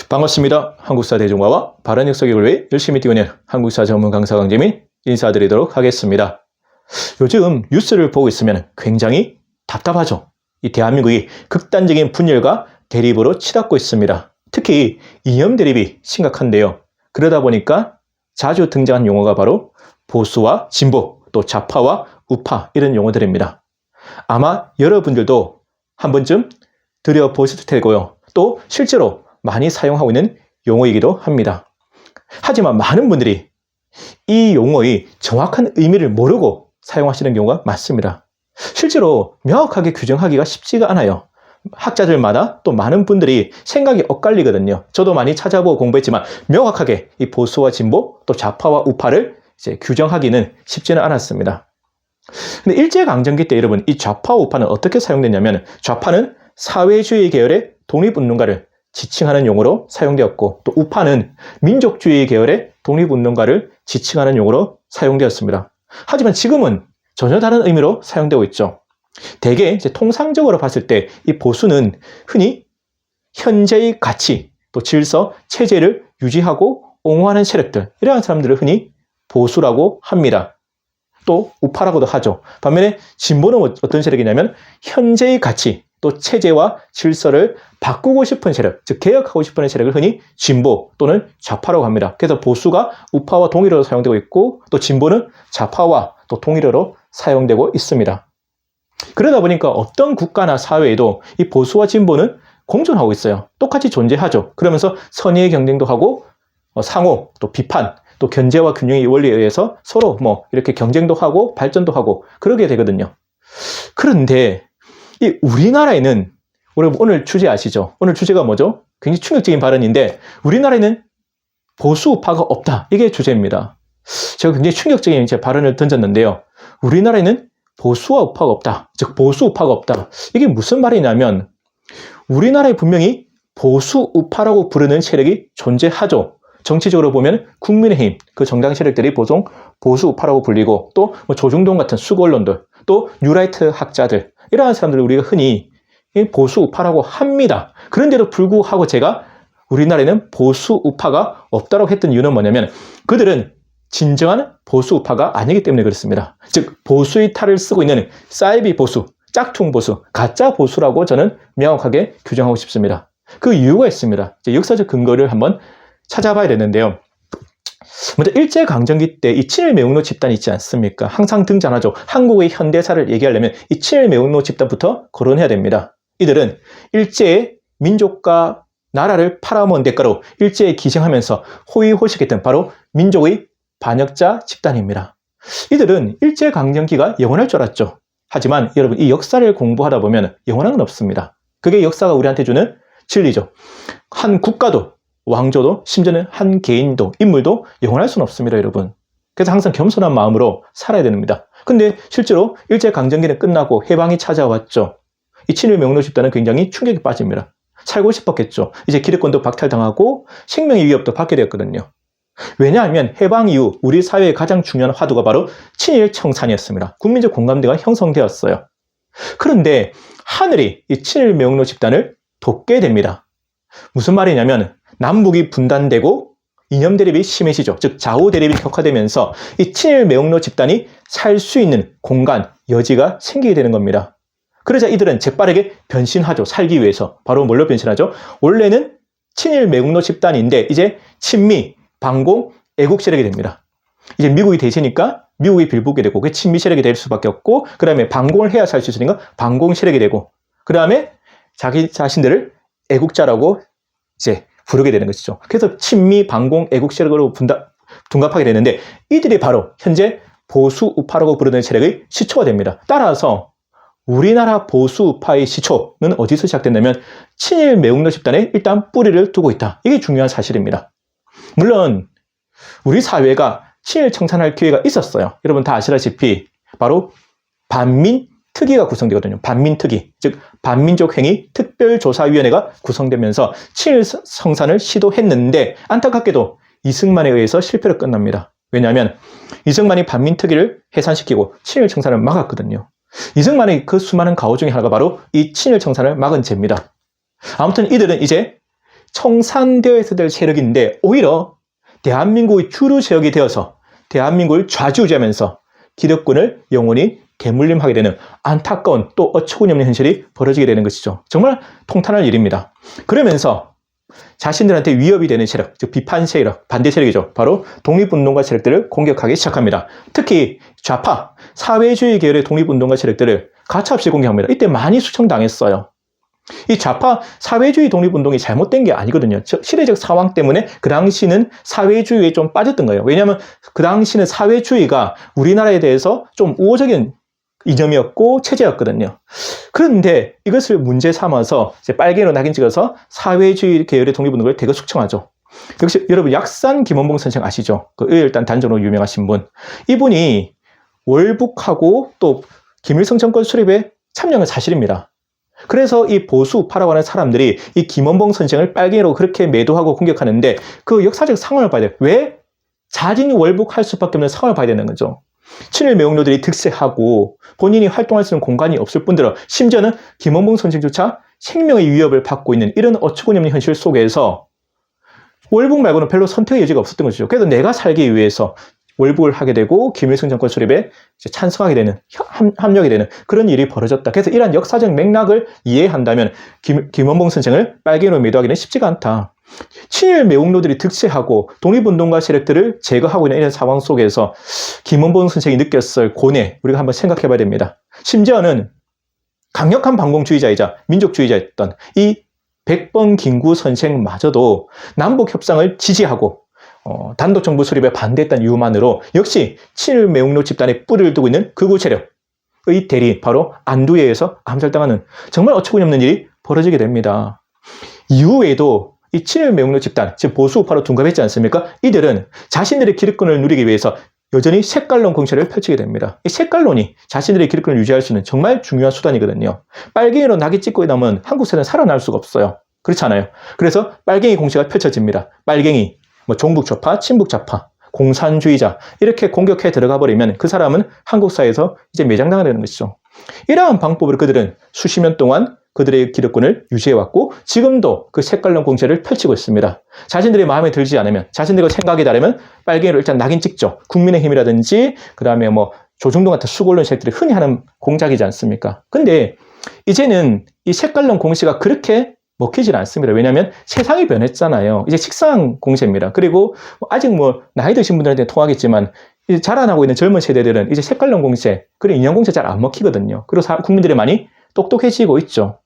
반갑습니다. 한국사 대중화와 바른 역사 교육을 위해 열심히 뛰고 있는 한국사 전문 강사 강재민 인사드리도록 하겠습니다. 요즘 뉴스를 보고 있으면 굉장히 답답하죠. 이 대한민국이 극단적인 분열과 대립으로 치닫고 있습니다. 특히 이념 대립이 심각한데요. 그러다 보니까 자주 등장한 용어가 바로 보수와 진보, 또 좌파와 우파 이런 용어들입니다. 아마 여러분들도 한 번쯤 들여보셨을 테고요. 또 실제로 많이 사용하고 있는 용어이기도 합니다. 하지만 많은 분들이 이 용어의 정확한 의미를 모르고 사용하시는 경우가 많습니다. 실제로 명확하게 규정하기가 쉽지가 않아요. 학자들마다 또 많은 분들이 생각이 엇갈리거든요. 저도 많이 찾아보고 공부했지만 명확하게 이 보수와 진보 또 좌파와 우파를 이제 규정하기는 쉽지는 않았습니다. 근데 일제강점기 때 여러분 이 좌파와 우파는 어떻게 사용됐냐면 좌파는 사회주의 계열의 독립운동가를 지칭하는 용어로 사용되었고 또 우파는 민족주의 계열의 독립운동가를 지칭하는 용어로 사용되었습니다. 하지만 지금은 전혀 다른 의미로 사용되고 있죠. 대개 이제 통상적으로 봤을 때 이 보수는 흔히 현재의 가치, 또 질서, 체제를 유지하고 옹호하는 세력들, 이러한 사람들을 흔히 보수라고 합니다. 또 우파라고도 하죠. 반면에 진보는 어떤 세력이냐면 현재의 가치, 또 체제와 질서를 바꾸고 싶은 세력, 즉 개혁하고 싶은 세력을 흔히 진보 또는 좌파라고 합니다. 그래서 보수가 우파와 동일어로 사용되고 있고 또 진보는 좌파와 또 동일어로 사용되고 있습니다. 그러다 보니까 어떤 국가나 사회에도 이 보수와 진보는 공존하고 있어요. 똑같이 존재하죠. 그러면서 선의의 경쟁도 하고 상호, 또 비판, 또 견제와 균형의 원리에 의해서 서로 이렇게 경쟁도 하고 발전도 하고 그러게 되거든요. 그런데 이 우리나라에는 오늘 주제 아시죠? 오늘 주제가 뭐죠? 굉장히 충격적인 발언인데 우리나라에는 보수 우파가 없다. 이게 주제입니다. 제가 굉장히 충격적인 제 발언을 던졌는데요. 우리나라에는 보수와 우파가 없다. 즉 보수 우파가 없다. 이게 무슨 말이냐면 우리나라에 분명히 보수 우파라고 부르는 세력이 존재하죠. 정치적으로 보면 국민의힘, 그 정당 세력들이 보통 보수 우파라고 불리고 또 조중동 같은 수구 언론들, 또 뉴라이트 학자들 이러한 사람들을 우리가 흔히 보수 우파라고 합니다. 그런데도 불구하고 제가 우리나라에는 보수 우파가 없다고 했던 이유는 뭐냐면 그들은 진정한 보수 우파가 아니기 때문에 그렇습니다. 즉 보수의 탈을 쓰고 있는 사이비 보수, 짝퉁 보수, 가짜 보수라고 저는 명확하게 규정하고 싶습니다. 그 이유가 있습니다. 역사적 근거를 한번 찾아봐야 되는데요. 먼저 일제강점기 때 이 친일매국노 집단이 있지 않습니까? 항상 등장하죠. 한국의 현대사를 얘기하려면 이 친일매국노 집단부터 거론해야 됩니다. 이들은 일제의 민족과 나라를 팔아먹은 대가로 일제에 기생하면서 호의호식했던 바로 민족의 반역자 집단입니다. 이들은 일제강점기가 영원할 줄 알았죠. 하지만 여러분 이 역사를 공부하다 보면 영원한 건 없습니다. 그게 역사가 우리한테 주는 진리죠. 한 국가도 왕조도 심지어는 한 개인도 인물도 영원할 수는 없습니다, 여러분. 그래서 항상 겸손한 마음으로 살아야 됩니다. 근데 실제로 일제강점기는 끝나고 해방이 찾아왔죠. 이 친일매국노 집단은 굉장히 충격에 빠집니다. 살고 싶었겠죠. 이제 기득권도 박탈당하고 생명의 위협도 받게 되었거든요. 왜냐하면 해방 이후 우리 사회의 가장 중요한 화두가 바로 친일 청산이었습니다. 국민적 공감대가 형성되었어요. 그런데 하늘이 이 친일매국노 집단을 돕게 됩니다. 무슨 말이냐면 남북이 분단되고 이념 대립이 심해지죠. 즉 좌우 대립이 격화되면서 이 친일매국노 집단이 살 수 있는 공간, 여지가 생기게 되는 겁니다. 그러자 이들은 재빠르게 변신하죠. 살기 위해서. 바로 뭘로 변신하죠? 원래는 친일매국노 집단인데 이제 친미, 반공, 애국 세력이 됩니다. 이제 미국이 대세니까 미국이 빌붙게 되고 그게 친미 세력이 될 수밖에 없고 그 다음에 반공을 해야 살 수 있으니까 반공 세력이 되고 그 다음에 자기 자신들을 애국자라고 이제 부르게 되는 것이죠. 그래서 친미, 반공, 애국 세력으로 둔갑하게 되는데 이들이 바로 현재 보수 우파라고 부르는 세력의 시초가 됩니다. 따라서 우리나라 보수 우파의 시초는 어디서 시작됐냐면 친일매국노 집단에 일단 뿌리를 두고 있다. 이게 중요한 사실입니다. 물론 우리 사회가 친일 청산할 기회가 있었어요. 여러분 다 아시다시피 바로 반민특위가 구성되거든요. 반민특위, 즉 반민족행위 특별조사위원회가 구성되면서 친일 청산을 시도했는데 안타깝게도 이승만에 의해서 실패로 끝납니다. 왜냐하면 이승만이 반민특위를 해산시키고 친일 청산을 막았거든요. 이승만의 그 수많은 가오 중에 하나가 바로 이 친일 청산을 막은 죄입니다. 아무튼 이들은 이제 청산되어 있어야 될 세력인데 오히려 대한민국의 주류 세력이 되어서 대한민국을 좌지우지하면서 기득권을 영원히 대물림하게 되는 안타까운 또 어처구니없는 현실이 벌어지게 되는 것이죠. 정말 통탄할 일입니다. 그러면서 자신들한테 위협이 되는 세력, 즉 비판 세력, 반대 세력이죠. 바로 독립운동가 세력들을 공격하기 시작합니다. 특히 좌파, 사회주의 계열의 독립운동가 세력들을 가차없이 공격합니다. 이때 많이 수청당했어요. 이 좌파 사회주의 독립운동이 잘못된 게 아니거든요. 시대적 상황 때문에 그 당시는 사회주의에 좀 빠졌던 거예요. 왜냐하면 그 당시는 사회주의가 우리나라에 대해서 좀 우호적인 이념이었고 체제였거든요. 그런데 이것을 문제 삼아서 이제 빨갱이로 낙인 찍어서 사회주의 계열의 독립운동을 대거 숙청하죠. 역시 여러분 약산 김원봉 선생 아시죠? 그 일단 단적으로 유명하신 분. 이분이 월북하고 또 김일성 정권 수립에 참여한 건 사실입니다. 그래서 이 보수파라고 하는 사람들이 이 김원봉 선생을 빨갱이로 그렇게 매도하고 공격하는데 그 역사적 상황을 봐야 돼요. 왜 자진이 월북할 수밖에 없는 상황을 봐야 되는 거죠. 친일 매국노들이 득세하고 본인이 활동할 수 있는 공간이 없을 뿐더러 심지어는 김원봉 선생조차 생명의 위협을 받고 있는 이런 어처구니없는 현실 속에서 월북 말고는 별로 선택의 여지가 없었던 것이죠. 그래서 내가 살기 위해서 월북을 하게 되고 김일성 정권 수립에 찬성하게 되는, 합력이 되는 그런 일이 벌어졌다. 그래서 이러한 역사적 맥락을 이해한다면 김원봉 선생을 빨갱이로 매도하기는 쉽지가 않다. 친일 매국노들이 득세하고 독립운동가 세력들을 제거하고 있는 이런 상황 속에서 김원봉 선생이 느꼈을 고뇌, 우리가 한번 생각해 봐야 됩니다. 심지어는 강력한 반공주의자이자 민족주의자였던 이 백번 김구 선생마저도 남북 협상을 지지하고 단독 정부 수립에 반대했다는 이유만으로 역시 친일 매국노 집단에 뿌리를 두고 있는 극우 세력의 대리, 바로 안두에에서 암살당하는 정말 어처구니없는 일이 벌어지게 됩니다. 이후에도 이 친일 매국노 집단, 즉 보수우파로 둔갑했지 않습니까? 이들은 자신들의 기득권을 누리기 위해서 여전히 색깔론 공세를 펼치게 됩니다. 이 색깔론이 자신들의 기득권을 유지할 수 있는 정말 중요한 수단이거든요. 빨갱이로 낙이 찍고 나면 한국 사회는 살아날 수가 없어요. 그렇지 않아요? 그래서 빨갱이 공세가 펼쳐집니다. 빨갱이, 종북좌파, 친북좌파, 공산주의자 이렇게 공격해 들어가 버리면 그 사람은 한국 사회에서 이제 매장당하게 되는 것이죠. 이러한 방법으로 그들은 수십 년 동안 그들의 기득권을 유지해왔고 지금도 그 색깔론 공세를 펼치고 있습니다. 자신들의 마음에 들지 않으면, 자신들의 생각이 다르면 빨갱이로 일단 낙인 찍죠. 국민의힘이라든지 그 다음에 조중동 같은 수골론 세력들이 흔히 하는 공작이지 않습니까? 근데 이제는 이 색깔론 공세가 그렇게 먹히질 않습니다. 왜냐하면 세상이 변했잖아요. 이제 식상 공세입니다. 그리고 아직 나이 드신 분들한테 통하겠지만 이제 자라나고 있는 젊은 세대들은 이제 색깔론 공세, 그리고 인형 공세 잘 안 먹히거든요. 그리고 국민들이 많이 똑똑해지고 있죠.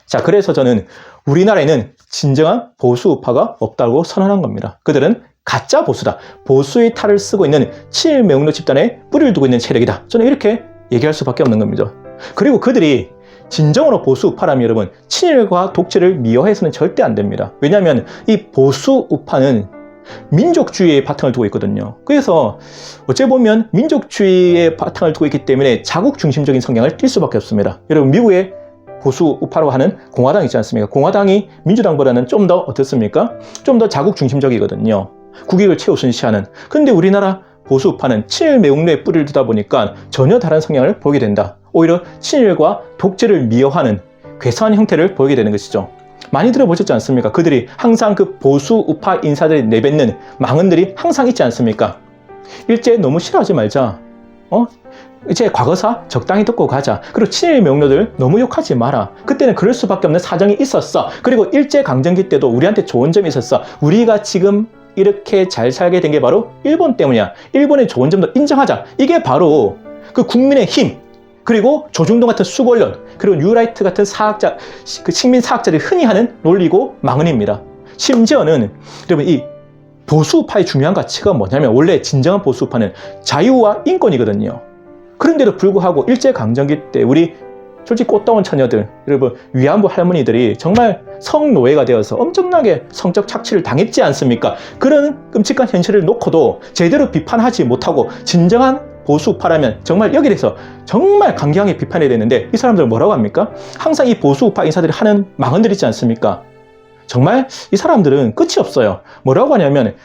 자, 그래서 저는 우리나라에는 진정한 보수우파가 없다고 선언한 겁니다. 그들은 가짜 보수다. 보수의 탈을 쓰고 있는 친일 매국노 집단에 뿌리를 두고 있는 세력이다. 저는 이렇게 얘기할 수밖에 없는 겁니다. 그리고 그들이 진정으로 보수우파라면 여러분, 친일과 독재를 미화해서는 절대 안 됩니다. 왜냐하면 이 보수우파는 민족주의의 바탕을 두고 있거든요. 그래서 어째 보면 민족주의의 바탕을 두고 있기 때문에 자국 중심적인 성향을 띌 수밖에 없습니다. 여러분, 미국의 보수우파로 하는 공화당 있지 않습니까? 공화당이 민주당보다는 좀 더 어떻습니까? 좀 더 자국 중심적이거든요. 국익을 최우선시하는. 근데 우리나라 보수우파는 친일 매국노에 뿌리를 두다 보니까 전혀 다른 성향을 보이게 된다. 오히려 친일과 독재를 미화하는 괴상한 형태를 보이게 되는 것이죠. 많이 들어보셨지 않습니까? 그들이 항상 그 보수우파 인사들이 내뱉는 망언들이 항상 있지 않습니까? 일제 너무 싫어하지 말자. 이제 과거사 적당히 듣고 가자. 그리고 친일 매국노들 너무 욕하지 마라. 그때는 그럴 수밖에 없는 사정이 있었어. 그리고 일제강점기 때도 우리한테 좋은 점이 있었어. 우리가 지금 이렇게 잘 살게 된 게 바로 일본 때문이야. 일본의 좋은 점도 인정하자. 이게 바로 그 국민의 힘, 그리고 조중동 같은 수골론, 그리고 뉴라이트 같은 사학자, 그 식민 사학자들이 흔히 하는 논리고 망언입니다. 심지어는 여러분, 이 보수파의 중요한 가치가 뭐냐면 원래 진정한 보수파는 자유와 인권이거든요. 그런데도 불구하고 일제강점기 때 우리 솔직히 꽃다운 처녀들, 여러분 위안부 할머니들이 정말 성노예가 되어서 엄청나게 성적 착취를 당했지 않습니까? 그런 끔찍한 현실을 놓고도 제대로 비판하지 못하고 진정한 보수우파라면 정말 여기에 대해서 정말 강경하게 비판해야 되는데 이 사람들은 뭐라고 합니까? 항상 이 보수우파 인사들이 하는 망언들 있지 않습니까? 정말 이 사람들은 끝이 없어요. 뭐라고 하냐면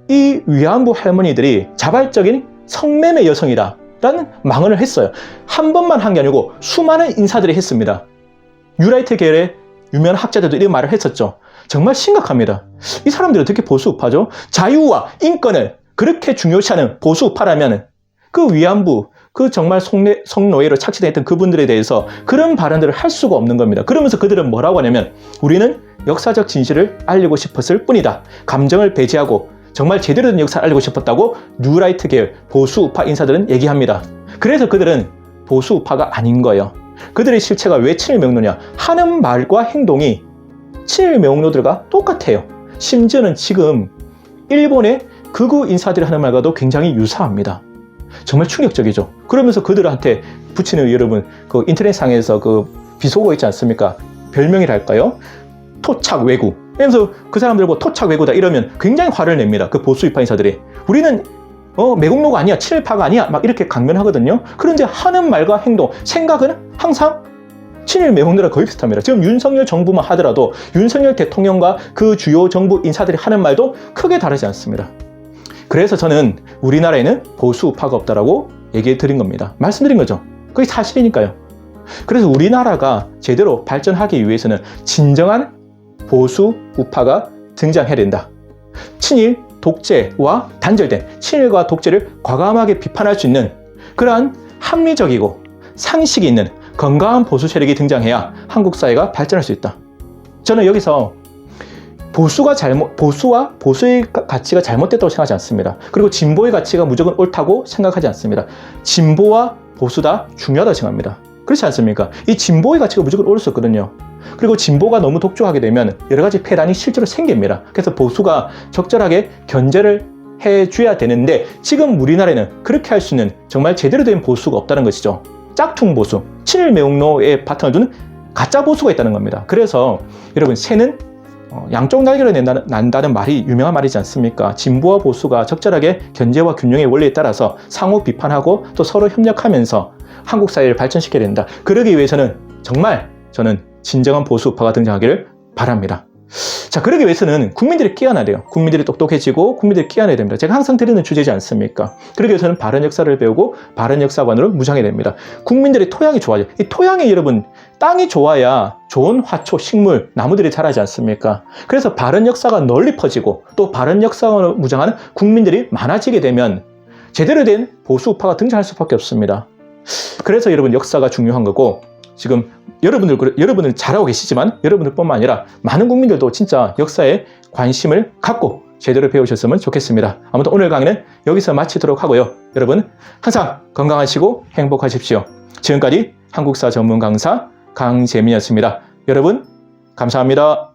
이 위안부 할머니들이 자발적인 성매매 여성이다 라는 망언을 했어요. 한 번만 한 게 아니고 수많은 인사들이 했습니다. 뉴라이트 계열의 유명한 학자들도 이런 말을 했었죠. 정말 심각합니다. 이 사람들이 어떻게 보수우파죠? 자유와 인권을 그렇게 중요시하는 보수우파라면 그 위안부, 그 정말 성노예로 착취됐던 그분들에 대해서 그런 발언들을 할 수가 없는 겁니다. 그러면서 그들은 뭐라고 하냐면 우리는 역사적 진실을 알리고 싶었을 뿐이다. 감정을 배제하고 정말 제대로 된 역사를 알리고 싶었다고 뉴라이트 계열 보수우파 인사들은 얘기합니다. 그래서 그들은 보수우파가 아닌 거예요. 그들의 실체가 왜 친일명노냐? 하는 말과 행동이 친일명노들과 똑같아요. 심지어는 지금 일본의 극우 인사들이 하는 말과도 굉장히 유사합니다. 정말 충격적이죠. 그러면서 그들한테 붙이는 여러분 그 인터넷상에서 그 비속어 있지 않습니까? 별명이랄까요? 토착 왜구. 그래서 그 사람들 보고 토착 왜구다 이러면 굉장히 화를 냅니다. 그 보수우파 인사들이. 우리는 매국노가 아니야, 친일파가 아니야 막 이렇게 강변하거든요. 그런데 하는 말과 행동, 생각은 항상 친일 매국노랑 거의 비슷합니다. 지금 윤석열 정부만 하더라도 윤석열 대통령과 그 주요 정부 인사들이 하는 말도 크게 다르지 않습니다. 그래서 저는 우리나라에는 보수우파가 없다라고 얘기해 드린 겁니다. 말씀드린 거죠. 그게 사실이니까요. 그래서 우리나라가 제대로 발전하기 위해서는 진정한 보수우파가 등장해야 된다. 친일, 독재와 단절된 친일과 독재를 과감하게 비판할 수 있는 그러한 합리적이고 상식이 있는 건강한 보수 세력이 등장해야 한국 사회가 발전할 수 있다. 저는 여기서 보수와 보수의 가치가 잘못됐다고 생각하지 않습니다. 그리고 진보의 가치가 무조건 옳다고 생각하지 않습니다. 진보와 보수 다 중요하다고 생각합니다. 그렇지 않습니까? 이 진보의 가치가 무조건 옳을 수 없거든요. 그리고 진보가 너무 독주하게 되면 여러 가지 폐단이 실제로 생깁니다. 그래서 보수가 적절하게 견제를 해줘야 되는데 지금 우리나라에는 그렇게 할 수 있는 정말 제대로 된 보수가 없다는 것이죠. 짝퉁 보수, 친일 매국노에 바탕을 두는 가짜 보수가 있다는 겁니다. 그래서 여러분 새는 양쪽 날개를 난다는 말이 유명한 말이지 않습니까? 진보와 보수가 적절하게 견제와 균형의 원리에 따라서 상호 비판하고 또 서로 협력하면서 한국 사회를 발전시켜야 된다. 그러기 위해서는 정말 저는 진정한 보수우파가 등장하기를 바랍니다. 자, 그러기 위해서는 국민들이 깨어나야 돼요. 국민들이 똑똑해지고 국민들이 깨어나야 됩니다. 제가 항상 드리는 주제지 않습니까? 그러기 위해서는 바른 역사를 배우고 바른 역사관으로 무장해야 됩니다. 국민들의 토양이 좋아져요. 이 토양이 여러분 땅이 좋아야 좋은 화초, 식물, 나무들이 자라지 않습니까? 그래서 바른 역사가 널리 퍼지고 또 바른 역사관으로 무장하는 국민들이 많아지게 되면 제대로 된 보수우파가 등장할 수밖에 없습니다. 그래서 여러분 역사가 중요한 거고 지금 여러분들 잘하고 계시지만 여러분들뿐만 아니라 많은 국민들도 진짜 역사에 관심을 갖고 제대로 배우셨으면 좋겠습니다. 아무튼 오늘 강의는 여기서 마치도록 하고요. 여러분 항상 건강하시고 행복하십시오. 지금까지 한국사 전문 강사 강재민이었습니다. 여러분 감사합니다.